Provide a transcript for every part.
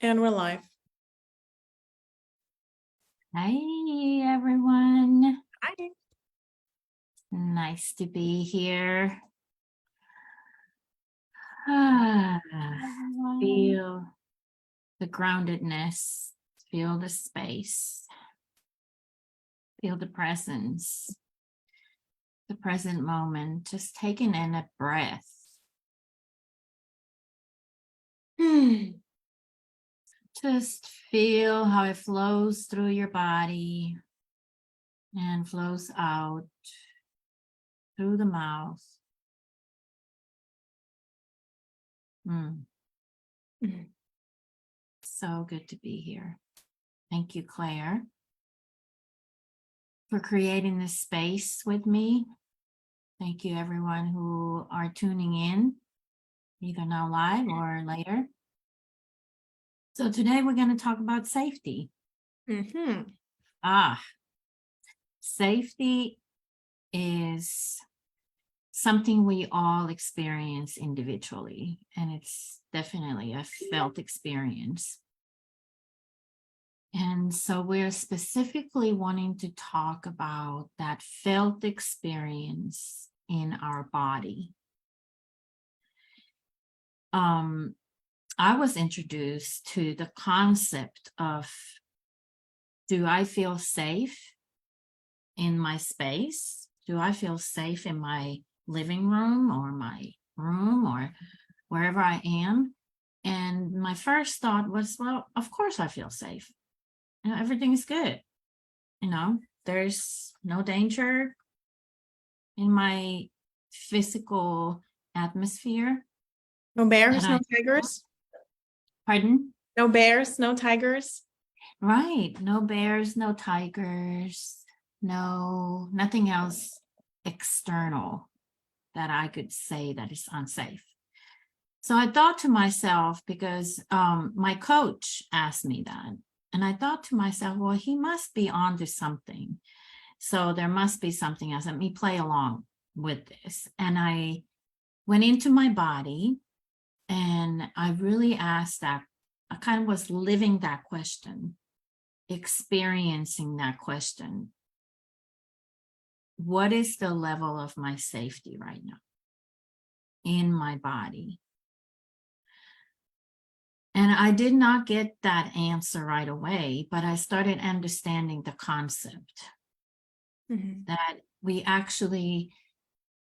And we're live. Hi, everyone. Hi. Nice to be here. Feel the groundedness, feel the space, feel the presence, the present moment, just taking in a breath. Just feel how it flows through your body and flows out through the mouth. So good to be here. Thank you, Claire, for creating this space with me. Thank you, everyone who are tuning in, either now live or later. So today we're going to talk about safety. Safety is something we all experience individually, and it's definitely a felt experience. And so we're specifically wanting to talk about that felt experience in our body. I was introduced to the concept of, do I feel safe in my space? Do I feel safe in my living room or my room or wherever I am? And my first thought was, well, of course I feel safe. Everything is good. There's no danger in my physical atmosphere. No bears, no tigers. Pardon? No bears, no tigers. Right. No bears, no tigers, nothing else external that I could say that is unsafe. So I thought to myself, because my coach asked me that, and I thought to myself, well, he must be onto something. So there must be something else. Let me play along with this. And I went into my body and I really asked that. I kind of was living that question, experiencing that question. What is the level of my safety right now in my body? And I did not get that answer right away, but I started understanding the concept that we actually,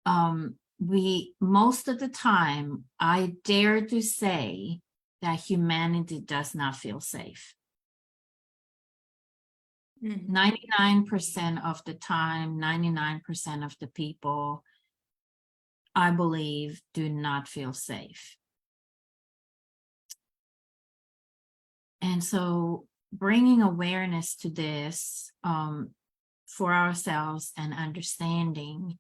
most of the time, I dare to say that humanity does not feel safe. 99% of the time, 99% of the people, I believe, do not feel safe. And so bringing awareness to this for ourselves and understanding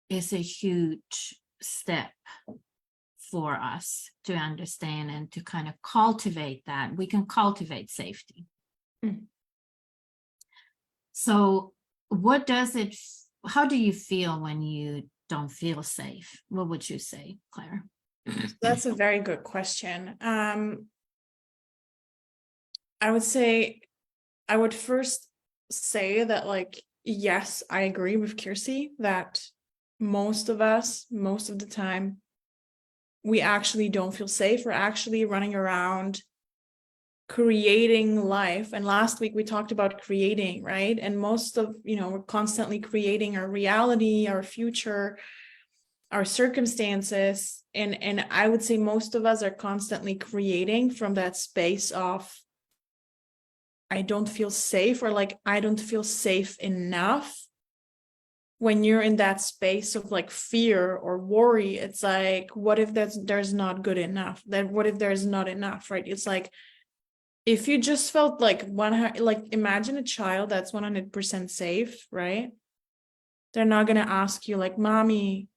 is a huge step for us to understand and to kind of cultivate that. We can cultivate safety. So how do you feel when you don't feel safe? What would you say, Claire? That's a very good question. I would say, I would first say that, yes, I agree with Kirsi that most of us, most of the time, we actually don't feel safe. We're actually running around creating life. And last week we talked about creating, right? And most of, we're constantly creating our reality, our future, our circumstances. And I would say most of us are constantly creating from that space of, I don't feel safe, or I don't feel safe enough. When you're in that space of fear or worry, it's like, what if there's not good enough? Then what if there's not enough, right? It's like, if you just felt imagine a child that's 100% safe, right? They're not going to ask you Mommy,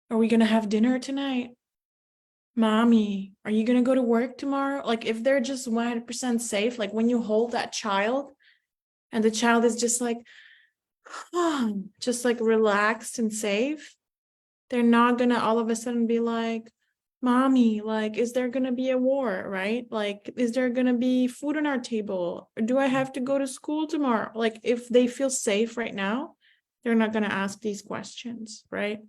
are we going to have dinner tonight? Mommy, are you going to go to work tomorrow? If they're just 100% safe, when you hold that child and the child is just just relaxed and safe, they're not going to all of a sudden be like, mommy, like, is there gonna be a war, right? Like, is there gonna be food on our table? Or do I have to go to school tomorrow? Like, if they feel safe right now, they're not gonna ask these questions, right?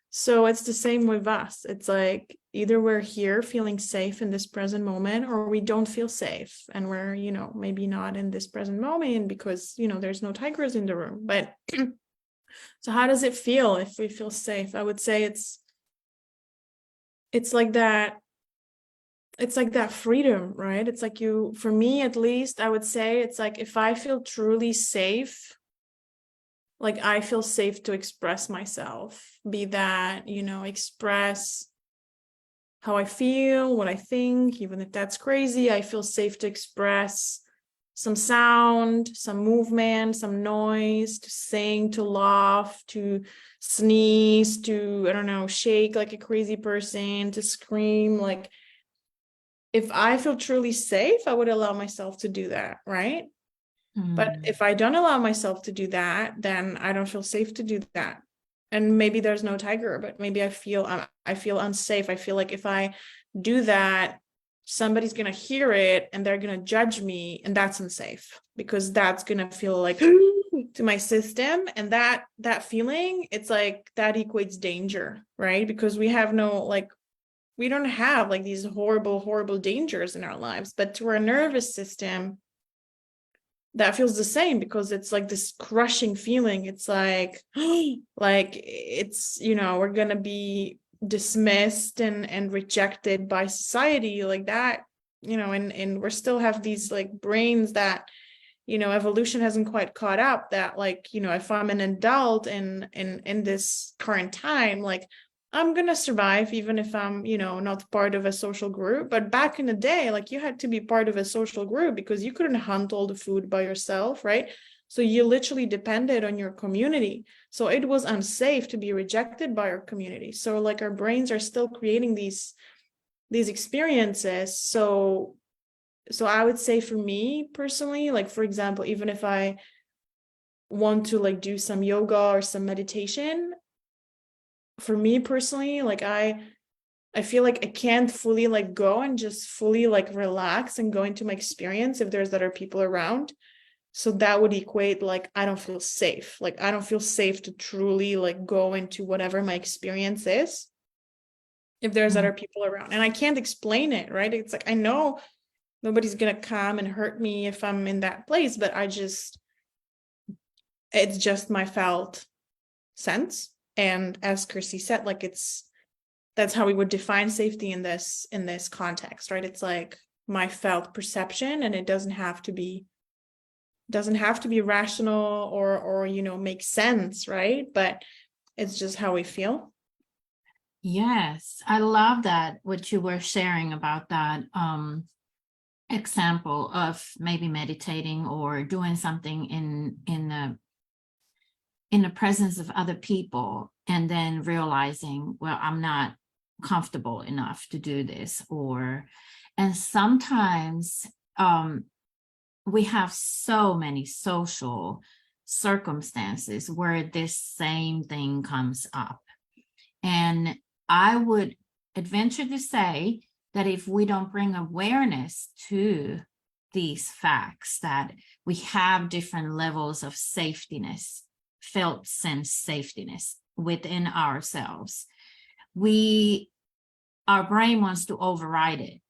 So it's the same with us. It's like either we're here feeling safe in this present moment, or we don't feel safe and we're, maybe not in this present moment because, there's no tigers in the room. But so how does it feel if we feel safe? I would say it's like that. It's like that freedom, right? It's like for me at least, I would say it's like if I feel truly safe, like I feel safe to express myself, be that, express how I feel, what I think, even if that's crazy. I feel safe to express some sound, some movement, some noise, to sing, to laugh, to sneeze, to, I don't know, shake like a crazy person, to scream. Like, if I feel truly safe, I would allow myself to do that, right? But if I don't allow myself to do that, then I don't feel safe to do that. And maybe there's no tiger, but maybe I feel unsafe. I feel like if I do that, somebody's gonna hear it and they're gonna judge me, and that's unsafe because that's gonna feel like to my system, and that feeling, it's like that equates danger, right? Because we have no, like, we don't have like these horrible dangers in our lives, but to our nervous system, that feels the same because it's like this crushing feeling. It's like it's, we're gonna be dismissed and rejected by society, like that, and we still have these like brains that, evolution hasn't quite caught up, that, like, if I'm an adult in this current time, like, I'm gonna survive even if I'm, not part of a social group. But back in the day, like, you had to be part of a social group because you couldn't hunt all the food by yourself, right? So you literally depended on your community. So it was unsafe to be rejected by our community. So like our brains are still creating these experiences. So I would say for me personally, like, for example, even if I want to like do some yoga or some meditation, for me personally, like I feel like I can't fully like go and just fully like relax and go into my experience if there's other people around. So that would equate like I don't feel safe. Like I don't feel safe to truly like go into whatever my experience is if there's other people around. And I can't explain it, right? It's like I know nobody's gonna come and hurt me if I'm in that place, but it's just my felt sense. And as Kirsi said, like that's how we would define safety in this context, right? It's like my felt perception, and it doesn't have to be rational or make sense, right? But it's just how we feel. Yes, I love that, what you were sharing about that example of maybe meditating or doing something in the presence of other people, and then realizing, well, I'm not comfortable enough to do this. And sometimes we have so many social circumstances where this same thing comes up. And I would adventure to say that if we don't bring awareness to these facts, that we have different levels of safetiness, felt sense safetiness within ourselves, our brain wants to override it.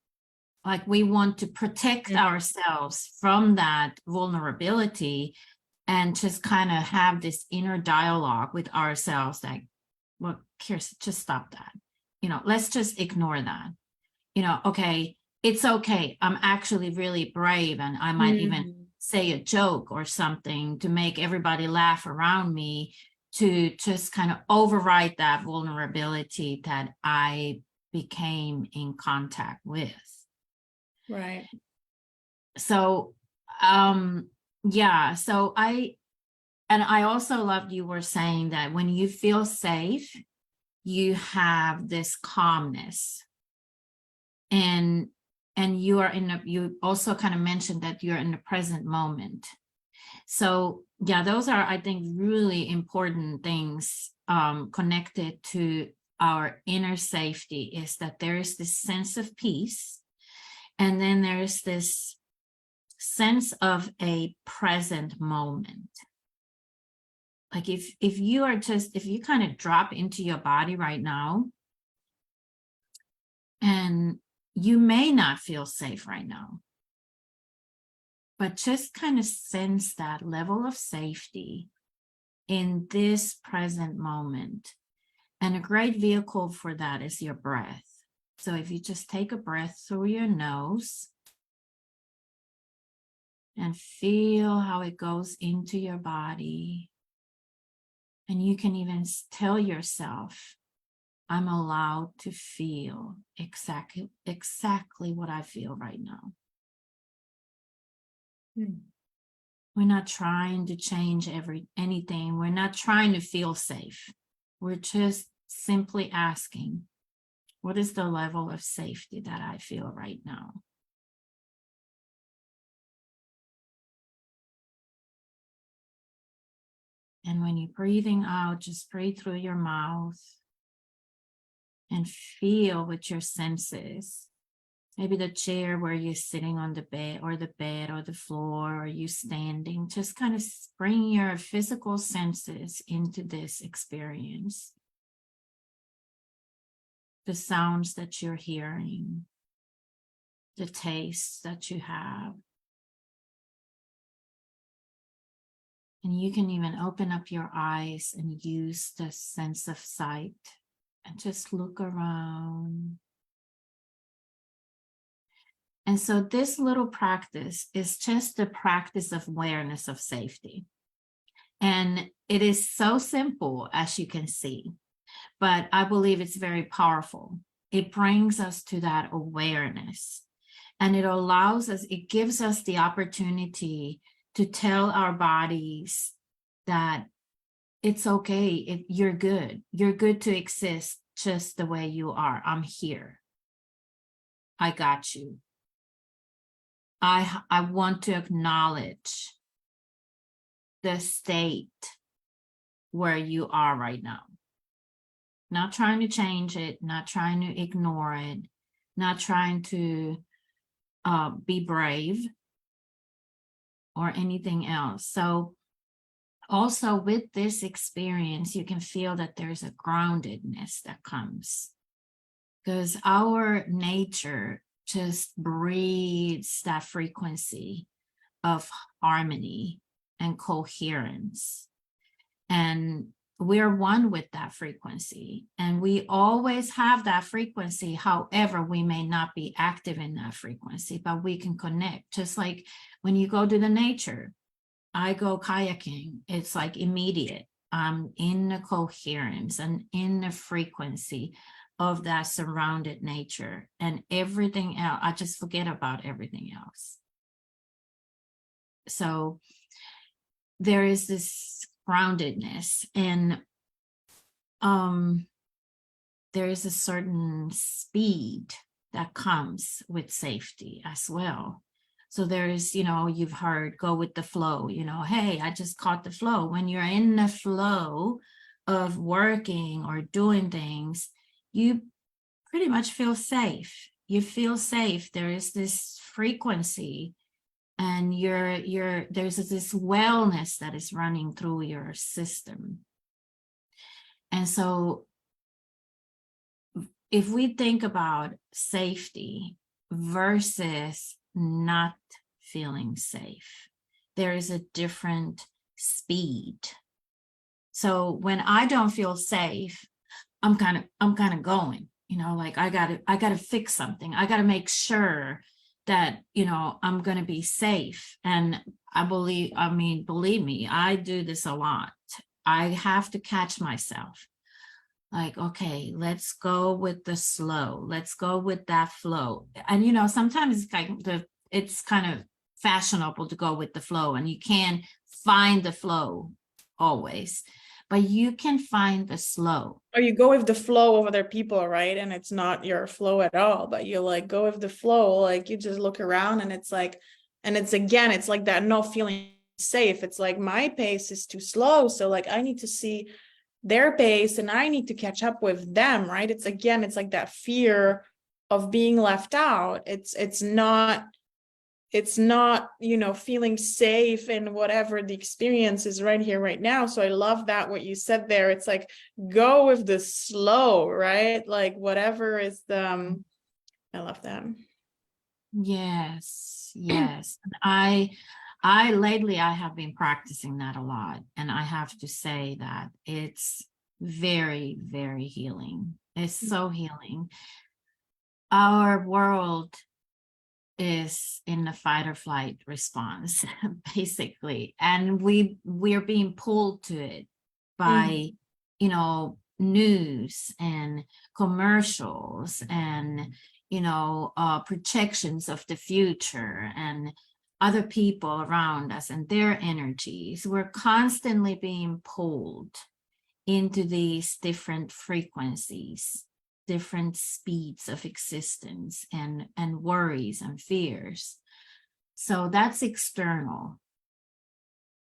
Like we want to protect ourselves from that vulnerability and just kind of have this inner dialogue with ourselves, like, well, Kirsi, just stop that. Let's just ignore that. Okay, it's okay. I'm actually really brave, and I might even say a joke or something to make everybody laugh around me, to just kind of override that vulnerability that I became in contact with. Right. So, yeah. So I also loved you were saying that when you feel safe, you have this calmness, and you are you also kind of mentioned that you're in the present moment. So yeah, those are, I think, really important things connected to our inner safety is that there is this sense of peace, and then there's this sense of a present moment. Like if you kind of drop into your body right now, and you may not feel safe right now, but just kind of sense that level of safety in this present moment. And a great vehicle for that is your breath. So if you just take a breath through your nose and feel how it goes into your body, and you can even tell yourself, I'm allowed to feel exactly what I feel right now. We're not trying to change anything. We're not trying to feel safe. We're just simply asking, what is the level of safety that I feel right now? And when you're breathing out, just breathe through your mouth and feel with your senses. Maybe the chair where you're sitting on the bed or the floor, or you standing. Just kind of bring your physical senses into this experience. The sounds that you're hearing, the tastes that you have. And you can even open up your eyes and use the sense of sight and just look around. And so this little practice is just the practice of awareness of safety. And it is so simple, as you can see, but I believe it's very powerful. It brings us to that awareness, and it gives us the opportunity to tell our bodies that it's okay, if you're good to exist just the way you are. I'm here. I got you. I want to acknowledge the state where you are right now. Not trying to change it, not trying to ignore it, not trying to be brave or anything else. So also with this experience, you can feel that there's a groundedness that comes, because our nature just breeds that frequency of harmony and coherence. And we're one with that frequency, and we always have that frequency. However, we may not be active in that frequency, but we can connect. Just like when you go to the nature, I go kayaking, it's like immediate. I'm in the coherence and in the frequency of that surrounded nature, and everything else, I just forget about everything else. So there is this groundedness, and there is a certain speed that comes with safety as well. So there's, you've heard go with the flow, hey, I just caught the flow. When you're in the flow of working or doing things, you pretty much feel safe. You feel safe. There is this frequency, and there's this wellness that is running through your system. And so if we think about safety versus not feeling safe, there is a different speed. So when I don't feel safe, I'm kind of going, like I gotta fix something. I gotta make sure that, I'm going to be safe. And believe me, I do this a lot. I have to catch myself. Like, okay, let's go with the slow. Let's go with that flow. And, sometimes it's kind of fashionable to go with the flow, and you can find the flow always, but you can find the slow. Or you go with the flow of other people, right? And it's not your flow at all, but you like go with the flow. Like you just look around, and it's like, and it's like that not feeling safe. It's like my pace is too slow. So like I need to see their pace and I need to catch up with them, right? It's like that fear of being left out. It's not, feeling safe in whatever the experience is right here, right now. So I love that what you said there. It's like, go with the slow, right? Like whatever is I love that. Yes, yes. I lately I have been practicing that a lot, and I have to say that it's very, very healing. It's so healing. Our world is in the fight or flight response, basically, and we're being pulled to it by, news and commercials and projections of the future and other people around us and their energies. We're constantly being pulled into these different frequencies, different speeds of existence, and worries and fears. So that's external.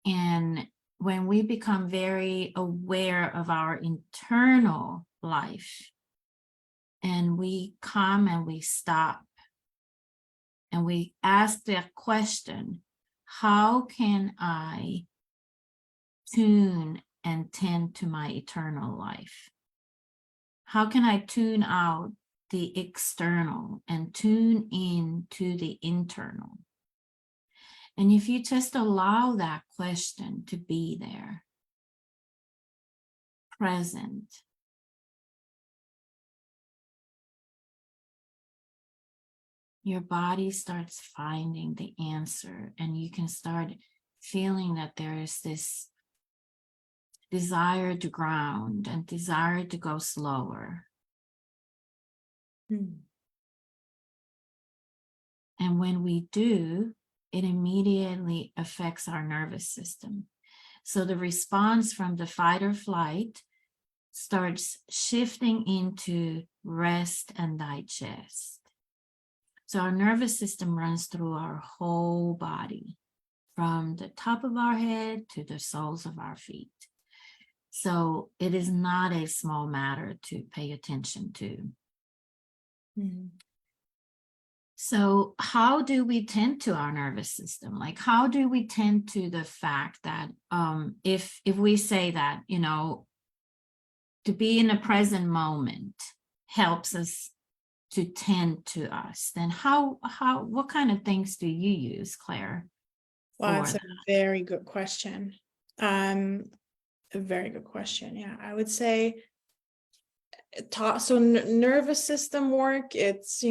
And when we become very aware of our internal life, and we come and we stop and we ask that question, how can I tune and tend to my eternal life? How can I tune out the external and tune in to the internal? And if you just allow that question to be there, present, your body starts finding the answer, and you can start feeling that there is this desire to ground and desire to go slower. And when we do, it immediately affects our nervous system. So the response from the fight or flight starts shifting into rest and digest. So our nervous system runs through our whole body, from the top of our head to the soles of our feet. So it is not a small matter to pay attention to. So how do we tend to our nervous system? Like, how do we tend to the fact that if we say that, to be in the present moment helps us to tend to us, then what kind of things do you use, Claire? Well, that's a very good question. A very good question. Yeah, I would say nervous system work, it's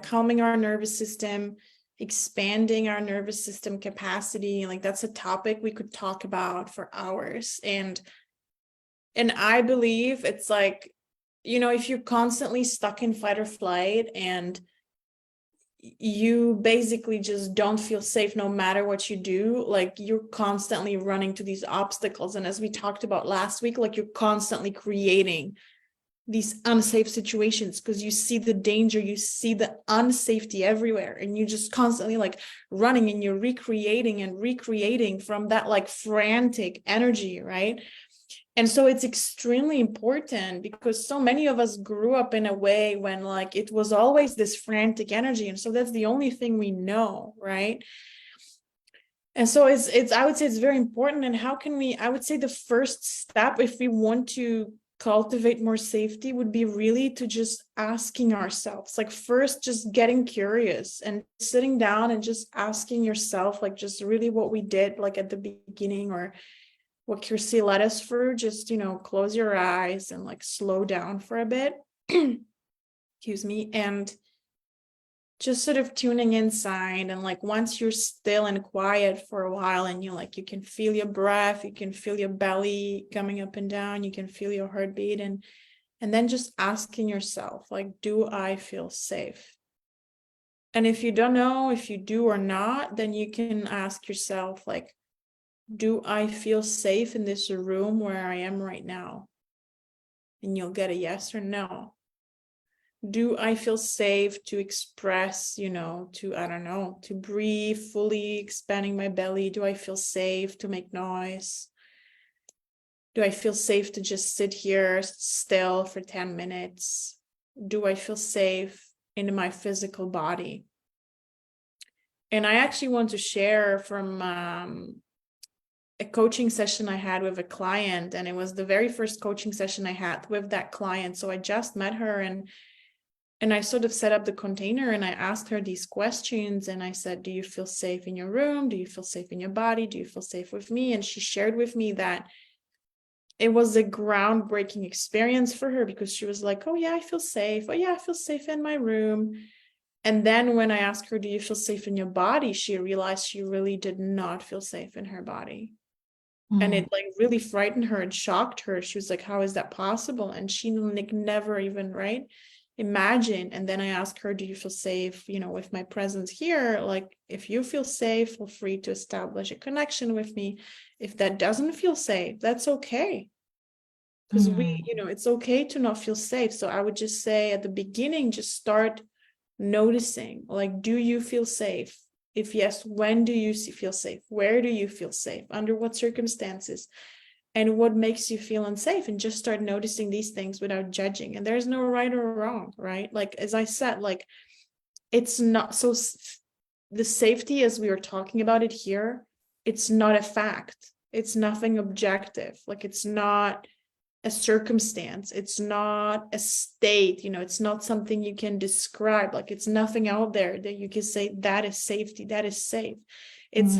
calming our nervous system, expanding our nervous system capacity. Like that's a topic we could talk about for hours. And I believe it's like, if you're constantly stuck in fight or flight and you basically just don't feel safe no matter what you do, like you're constantly running to these obstacles. And as we talked about last week, like you're constantly creating these unsafe situations because you see the danger, you see the unsafety everywhere, and you just constantly like running and you're recreating from that like frantic energy, right? And so it's extremely important because so many of us grew up in a way when like it was always this frantic energy. And so that's the only thing we know, right? And so it's I would say it's very important. And how can I would say the first step, if we want to cultivate more safety, would be really to just asking ourselves, like first just getting curious and sitting down and just asking yourself, like just really what we did like at the beginning, or what Kirsi led us through. Just, close your eyes and like slow down for a bit. Excuse me. And just sort of tuning inside. And like once you're still and quiet for a while and you can feel your breath, you can feel your belly coming up and down, you can feel your heartbeat, and then just asking yourself, like, do I feel safe? And if you don't know if you do or not, then you can ask yourself, like, do I feel safe in this room where I am right now? And you'll get a yes or no. Do I feel safe to express, to breathe fully, expanding my belly? Do I feel safe to make noise? Do I feel safe to just sit here still for 10 minutes? Do I feel safe in my physical body? And I actually want to share from a coaching session I had with a client, and it was the very first coaching session I had with that client. So I just met her, and I sort of set up the container, and I asked her these questions, and I said, do you feel safe in your room? Do you feel safe in your body? Do you feel safe with me? And she shared with me that it was a groundbreaking experience for her, because she was like, oh yeah, I feel safe. Oh yeah, I feel safe in my room. And then when I asked her, do you feel safe in your body? She realized she really did not feel safe in her body. And it like really frightened her and shocked her. She was like, how is that possible? And she like never even, right, imagine. And then I asked her, do you feel safe, with my presence here? Like, if you feel safe, feel free to establish a connection with me. If that doesn't feel safe, that's okay. Because it's okay to not feel safe. So I would just say at the beginning, just start noticing, like, do you feel safe? If yes, when do you feel safe? Where do you feel safe? Under what circumstances? And what makes you feel unsafe? And just start noticing these things without judging. And there's no right or wrong, right? Like, as I said, like, it's not so, the safety as we are talking about it here, it's not a fact. It's nothing objective. Like, it's not a circumstance, it's not a state, it's not something you can describe. Like, it's nothing out there that you can say that is safety, that is safe. It's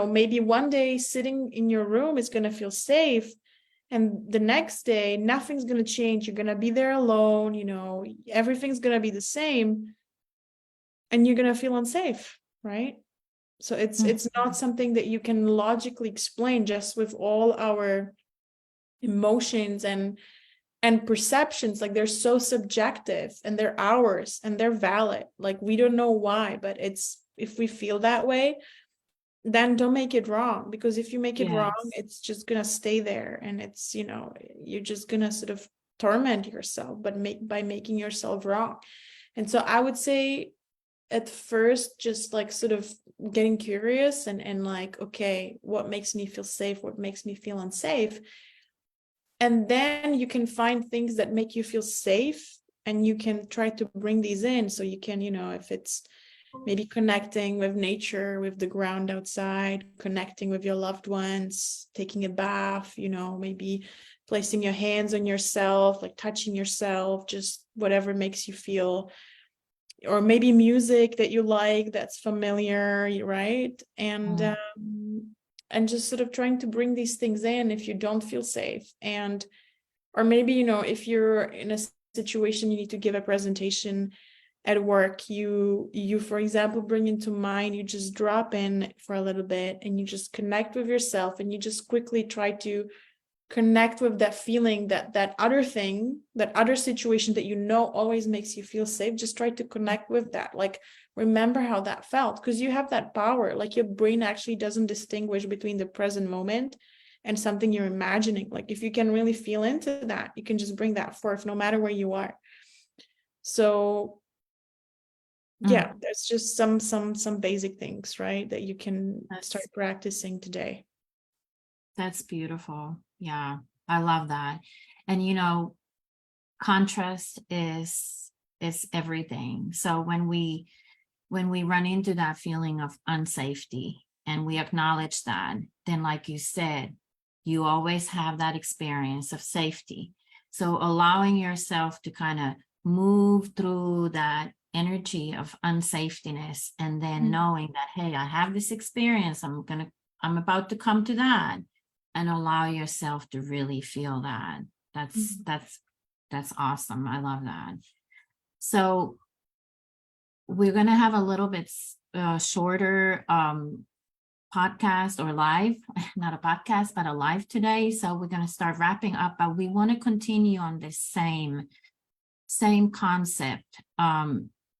maybe one day sitting in your room is going to feel safe, and the next day nothing's going to change. You're going to be there alone, everything's going to be the same, and you're going to feel unsafe, right? So it's not something that you can logically explain just with all our emotions and perceptions. Like, they're so subjective, and they're ours, and they're valid. Like, we don't know why, but it's, if we feel that way, then don't make it wrong, because if you make it wrong, Yes. it's just gonna stay there, and it's, you're just gonna sort of torment yourself, but by making yourself wrong. And so I would say, at first, just like sort of getting curious, and like, okay, what makes me feel safe? What makes me feel unsafe? And then you can find things that make you feel safe, and you can try to bring these in. So you can, if it's maybe connecting with nature, with the ground outside, connecting with your loved ones, taking a bath, maybe placing your hands on yourself, like touching yourself, just whatever makes you feel, or maybe music that you like, that's familiar, right? And just sort of trying to bring these things in if you don't feel safe. And or maybe, if you're in a situation, you need to give a presentation at work, you for example, bring into mind, you just drop in for a little bit, and you just connect with yourself, and you just quickly try to connect with that feeling, that other thing, that other situation that always makes you feel safe. Just try to connect with that. Like, remember how that felt, because you have that power. Like, your brain actually doesn't distinguish between the present moment and something you're imagining. Like, if you can really feel into that, you can just bring that forth no matter where you are. So yeah, there's just some basic things, right, that you can start practicing today. That's beautiful. Yeah, I love that. And contrast is everything. So when we run into that feeling of unsafety and we acknowledge that, then like you said, you always have that experience of safety. So allowing yourself to kind of move through that energy of unsafetyness, and then knowing that, hey, I have this experience, I'm about to come to that, and allow yourself to really feel that. That's awesome. I love that. So we're going to have a little bit shorter podcast or live, not a podcast, but a live today. So we're going to start wrapping up, but we want to continue on this same concept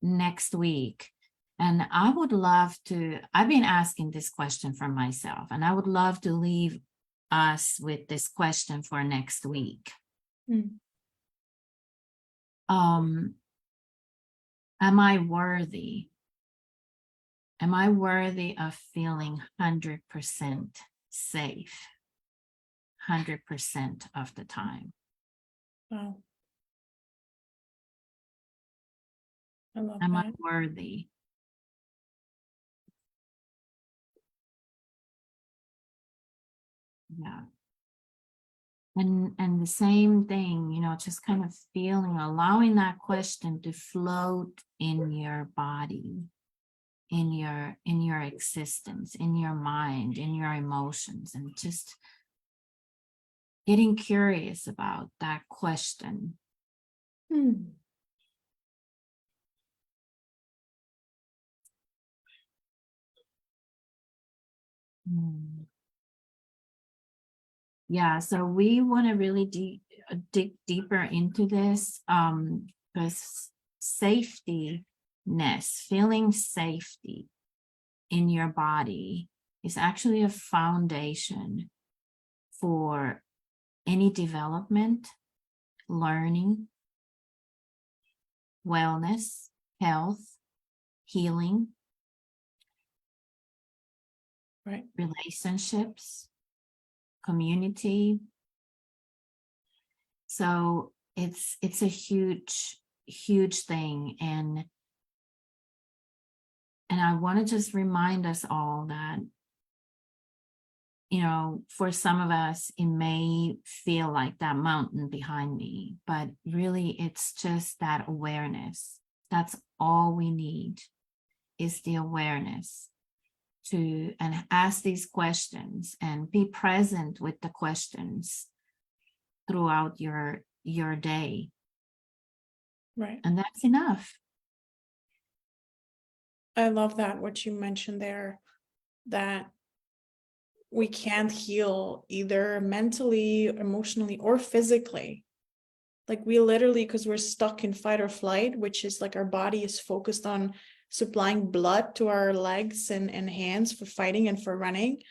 next week. And I would love to, I've been asking this question for myself, and I would love to leave us with this question for next week. Am I worthy? Am I worthy of feeling 100% safe? 100% of the time. Wow. I love Am I that. worthy? Yeah. And the same thing, you know, just kind of feeling, allowing that question to float in your body, in your existence, in your mind, in your emotions, and just getting curious about that question. Hmm. Yeah, so we want to really dig deeper into this, because feeling safety in your body is actually a foundation for any development, learning, wellness, health, healing, Right. relationships, community. So it's a huge thing, and I want to just remind us all that, you know, for some of us it may feel like that mountain behind me, but really it's just that awareness. That's all we need, is the awareness to and ask these questions and be present with the questions throughout your day, Right. and that's enough. I love that, what you mentioned there, that we can't heal either mentally, emotionally, or physically. Like we literally, because we're stuck in fight or flight, which is like our body is focused on supplying blood to our legs and hands for fighting and for running.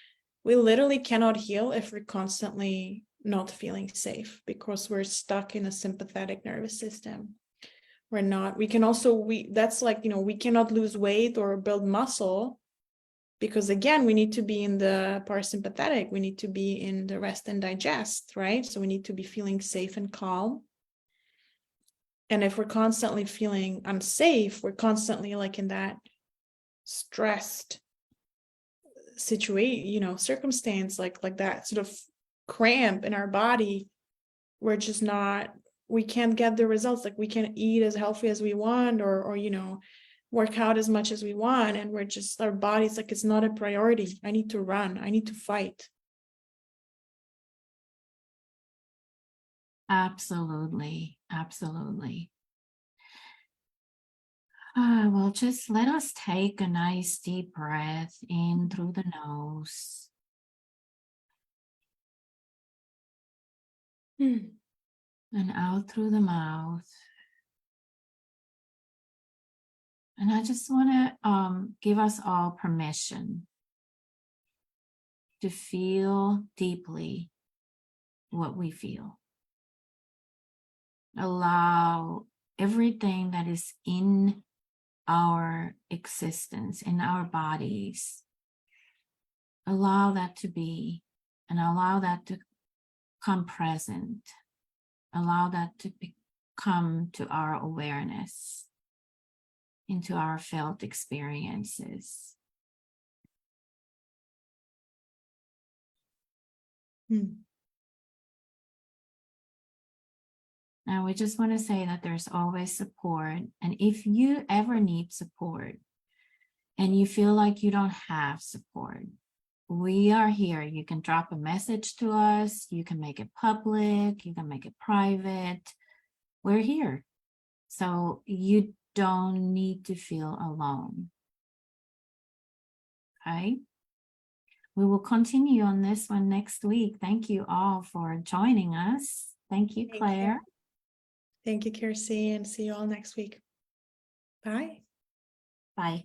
We literally cannot heal if we're constantly not feeling safe, because we're stuck in a sympathetic nervous system. We can also, that's like, you know, we cannot lose weight or build muscle, because again, we need to be in the parasympathetic, we need to be in the rest and digest, right? So we need to be feeling safe and calm. And if we're constantly feeling unsafe, we're constantly like in that stressed situation, you know, circumstance, like that sort of cramp in our body. We're just not, we can't get the results. Like we can't eat as healthy as we want, or you know, work out as much as we want, and we're just, our body's like, it's not a priority. I need to run, I need to fight. Absolutely. Well, just let us take a nice deep breath in through the nose and out through the mouth. And I just want to give us all permission to feel deeply what we feel. Allow everything that is in our existence, in our bodies, allow that to be, and allow that to come present. Allow that to come to our awareness, into our felt experiences. And we just want to say that there's always support. And if you ever need support and you feel like you don't have support, we are here. You can drop a message to us. You can make it public. You can make it private. We're here. So you don't need to feel alone. Okay? We will continue on this one next week. Thank you all for joining us. Thank you, Claire. Thank you, Kirsi, and see you all next week. Bye. Bye.